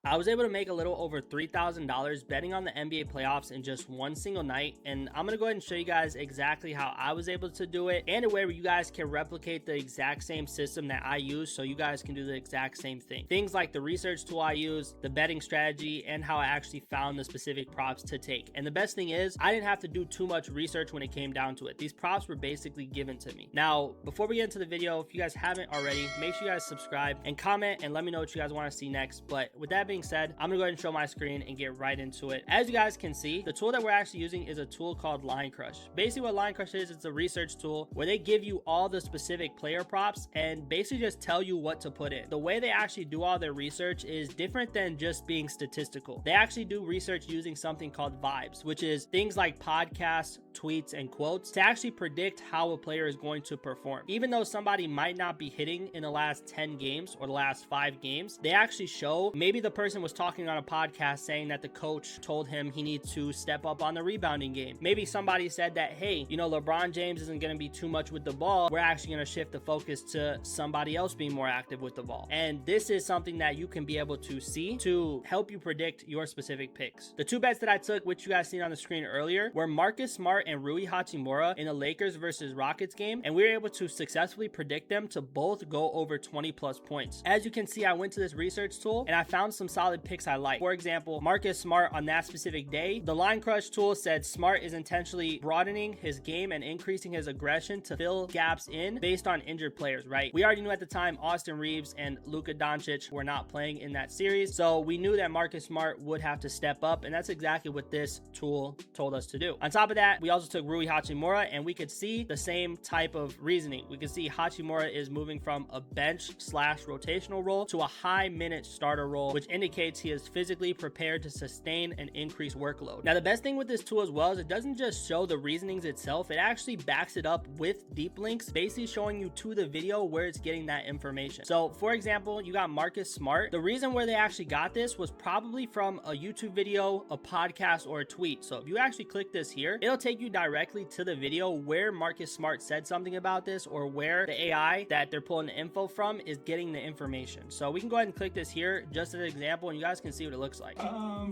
I was able to make a little over $3,000 betting on the NBA playoffs in just one single night, and I'm gonna go ahead and show you guys exactly how I was able to do it and a way where you guys can replicate the exact same system that I use so you guys can do the exact same thing. Things like the research tool I use, the betting strategy, and how I actually found the specific props to take. And the best thing is, I didn't have to do too much research when it came down to it. These props were basically given to me. Now, before we get into the video, if you guys haven't already, make sure you guys subscribe and comment and let me know what you guys want to see next. But with that being said, I'm gonna go ahead and show my screen and get right into it. As you guys can see, the tool that we're actually using is a tool called Line Crush. Basically what Line Crush is, it's a research tool where they give you all the specific player props and basically just tell you what to put in. The way they actually do all their research is different than just being statistical. They actually do research using something called vibes, which is things like podcasts, tweets, and quotes to actually predict how a player is going to perform. Even though somebody might not be hitting in the last 10 games or the last 5 games, they actually show maybe the person was talking on a podcast saying that the coach told him he needs to step up on the rebounding game. Maybe somebody said that, hey, you know, LeBron James isn't going to be too much with the ball. We're actually going to shift the focus to somebody else being more active with the ball. And this is something that you can be able to see to help you predict your specific picks. The 2 bets that I took, which you guys seen on the screen earlier, were Marcus Smart and Rui Hachimura in the Lakers versus Rockets game, and we were able to successfully predict them to both go over 20 plus points. As you can see, I went to this research tool and I found some solid picks I like. For example, Marcus Smart on that specific day, the Line Crush tool said Smart is intentionally broadening his game and increasing his aggression to fill gaps in based on injured players, right? We already knew at the time Austin Reeves and Luka Doncic were not playing in that series, so we knew that Marcus Smart would have to step up, and that's exactly what this tool told us to do. On top of that, we also took Rui Hachimura, and we could see the same type of reasoning. We could see Hachimura is moving from a bench slash rotational role to a high minute starter role, which indicates he is physically prepared to sustain an increased workload. Now, the best thing with this tool as well is it doesn't just show the reasonings itself, it actually backs it up with deep links, basically showing you to the video where it's getting that information. So for example, you got Marcus Smart. The reason where they actually got this was probably from a YouTube video, a podcast, or a tweet. So if you actually click this here, it'll take you directly to the video where Marcus Smart said something about this, or where the AI that they're pulling the info from is getting the information. So we can go ahead and click this here just as an example, and you guys can see what it looks like.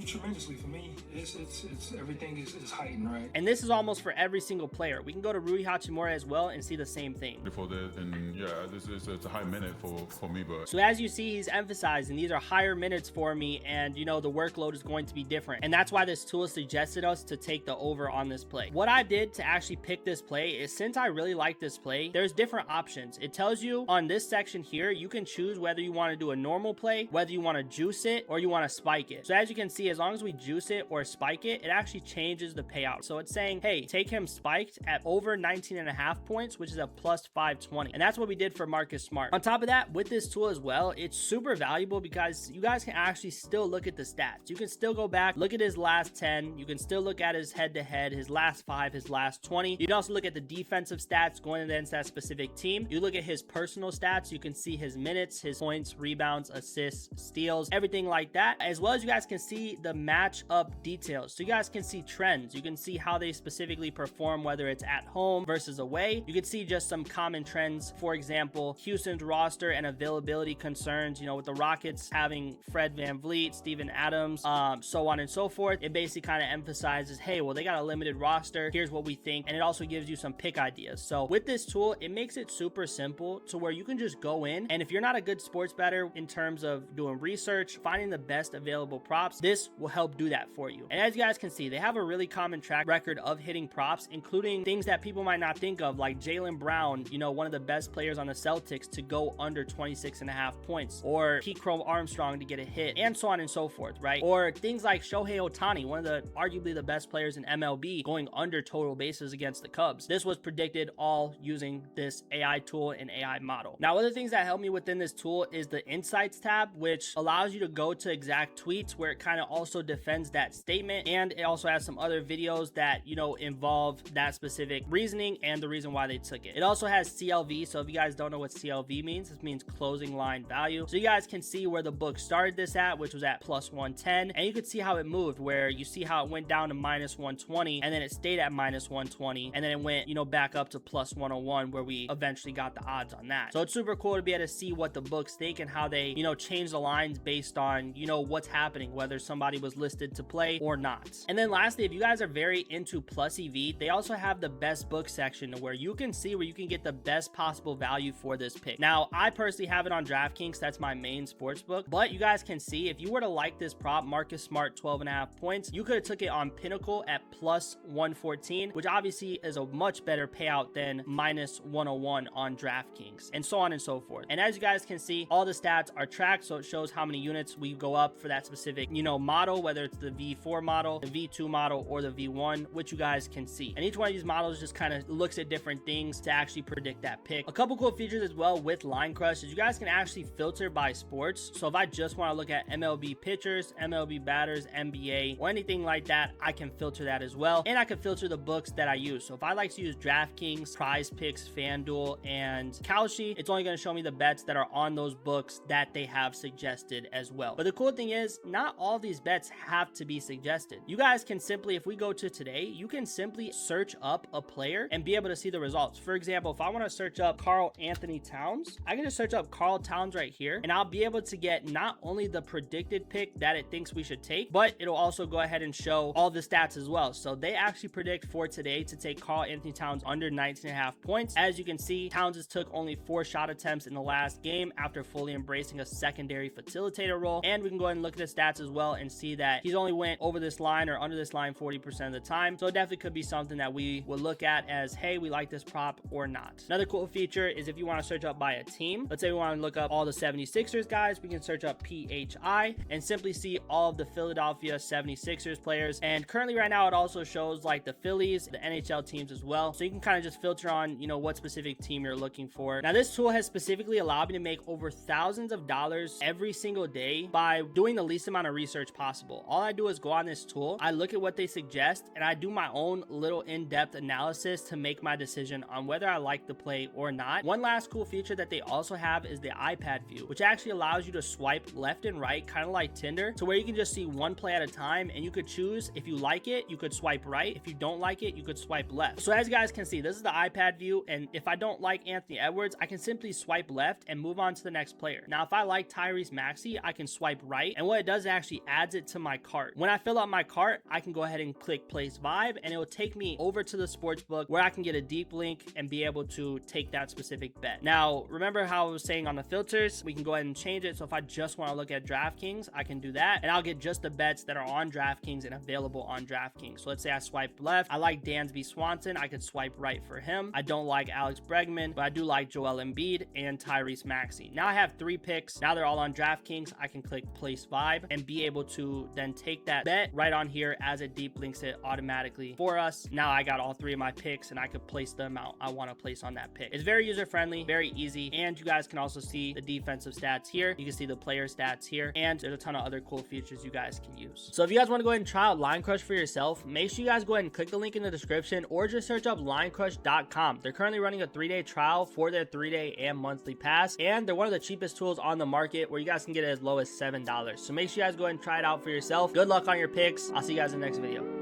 Tremendously for me. It's everything is heightened, right? And this is almost for every single player. We can go to Rui Hachimura as well and see the same thing. Before this, and yeah, this is it's a high minute for me, but so as you see, he's emphasizing these are higher minutes for me, and you know the workload is going to be different, and that's why this tool suggested us to take the over on this play. What I did to actually pick this play is, since I really like this play, there's different options. It tells you on this section here, you can choose whether you want to do a normal play, whether you want to juice it, or you want to spike it. So as you can see, as long as we juice it or spike it, it actually changes the payout. So it's saying, hey, take him spiked at over 19.5 points, which is a plus 520. And that's what we did for Marcus Smart. On top of that, with this tool as well, it's super valuable because you guys can actually still look at the stats. You can still go back, look at his last 10. You can still look at his head-to-head, his last 5, his last 20. You can also look at the defensive stats going against that specific team. You look at his personal stats. You can see his minutes, his points, rebounds, assists, steals, everything like that. As well as you guys can see the match-up details. So you guys can see trends. You can see how they specifically perform, whether it's at home versus away. You can see just some common trends. For example, Houston's roster and availability concerns, you know, with the Rockets having Fred VanVleet, Steven Adams, so on and so forth. It basically kind of emphasizes, hey, well, they got a limited roster. Here's what we think. And it also gives you some pick ideas. So with this tool, it makes it super simple to where you can just go in, and if you're not a good sports bettor in terms of doing research, finding the best available props, this will help do that for you. And as you guys can see, they have a really common track record of hitting props, including things that people might not think of, like Jaylen Brown, you know, one of the best players on the Celtics, to go under 26.5 points, or Pete Crow Armstrong to get a hit, and so on and so forth, right? Or things like Shohei Ohtani, one of the arguably the best players in MLB, going under total bases against the Cubs. This was predicted all using this AI tool and AI model. Now, other things that help me within this tool is the Insights tab, which allows you to go to exact tweets, where it kind of also defends that statement, and it also has some other videos that, you know, involve that specific reasoning and the reason why they took it. It also has CLV, so if you guys don't know what CLV means, this means closing line value. So you guys can see where the book started this at, which was at plus 110, and you could see how it moved, where you see how it went down to minus 120, and then it stayed at minus 120, and then it went, you know, back up to plus 101, where we eventually got the odds on that. So it's super cool to be able to see what the books think and how they, you know, change the lines based on on, you know, what's happening, whether somebody was listed to play or not. And then lastly, if you guys are very into Plus EV, they also have the best book section where you can see where you can get the best possible value for this pick. Now, I personally have it on DraftKings. That's my main sports book, but you guys can see if you were to like this prop, Marcus Smart 12.5 points, you could have took it on Pinnacle at plus 114, which obviously is a much better payout than minus 101 on DraftKings, and so on and so forth. And as you guys can see, all the stats are tracked, so it shows how many units we go up for that specific, you know, model, whether it's the V4 model, the V2 model, or the V1, which you guys can see. And each one of these models just kind of looks at different things to actually predict that pick. A couple cool features as well with Line Crush is you guys can actually filter by sports. So if I just want to look at MLB pitchers, MLB batters, NBA, or anything like that, I can filter that as well. And I can filter the books that I use. So if I like to use DraftKings, Prize Picks, FanDuel, and Kalshi, it's only going to show me the bets that are on those books that they have suggested as well. But the cool thing is, not all these bets have to be suggested. You guys can simply, if we go to today, you can simply search up a player and be able to see the results. For example, if I want to search up Karl Anthony Towns, I can just search up Karl Towns right here, and I'll be able to get not only the predicted pick that it thinks we should take, but it'll also go ahead and show all the stats as well. So they actually predict for today to take Karl Anthony Towns under 19.5 points. As you can see, Towns took only 4 shot attempts in the last game after fully embracing a secondary facilitator role. And we can go ahead and look at the stats as well and see that he's only went over this line or under this line 40% of the time. So it definitely could be something that we will look at as, hey, we like this prop or not. Another cool feature is if you want to search up by a team, let's say we want to look up all the 76ers guys, we can search up PHI and simply see all of the Philadelphia 76ers players. And currently right now it also shows like the Phillies, the NHL teams as well. So you can kind of just filter on, you know, what specific team you're looking for. Now this tool has specifically allowed me to make over thousands of dollars every single day by doing the least amount of research possible. All I do is go on this tool, I look at what they suggest, and I do my own little in-depth analysis to make my decision on whether I like the play or not. One last cool feature that they also have is the iPad view, which actually allows you to swipe left and right, kind of like Tinder, to where you can just see one play at a time, and you could choose if you like it, you could swipe right. If you don't like it, you could swipe left. So as you guys can see, this is the iPad view, and if I don't like Anthony Edwards, I can simply swipe left and move on to the next player. Now, if I like Tyrese Maxey, I can swipe right, and what it does, it actually adds it to my cart. When I fill out my cart, I can go ahead and click Place Vibe, and it will take me over to the sportsbook where I can get a deep link and be able to take that specific bet. Now, remember how I was saying on the filters, we can go ahead and change it. So if I just want to look at DraftKings, I can do that, and I'll get just the bets that are on DraftKings and available on DraftKings. So let's say I swipe left. I like Dansby Swanson. I could swipe right for him. I don't like Alex Bregman, but I do like Joel Embiid and Tyrese Maxey. Now I have 3 picks. Now they're all on DraftKings. I can click Place Vibe and be able to then take that bet right on here as it deep links it automatically for us. Now I got all 3 of my picks, and I could place the amount I want to place on that pick. It's very user friendly, very easy, and you guys can also see the defensive stats here. You can see the player stats here, and there's a ton of other cool features you guys can use. So if you guys want to go ahead and try out Line Crush for yourself, make sure you guys go ahead and click the link in the description, or just search up linecrush.com. They're currently running a 3-day trial for their 3-day and monthly pass, and they're one of the cheapest tools on the market where you guys can get it as low as $7. So make sure you guys go ahead and try it out for yourself. Good luck on your picks. I'll see you guys in the next video.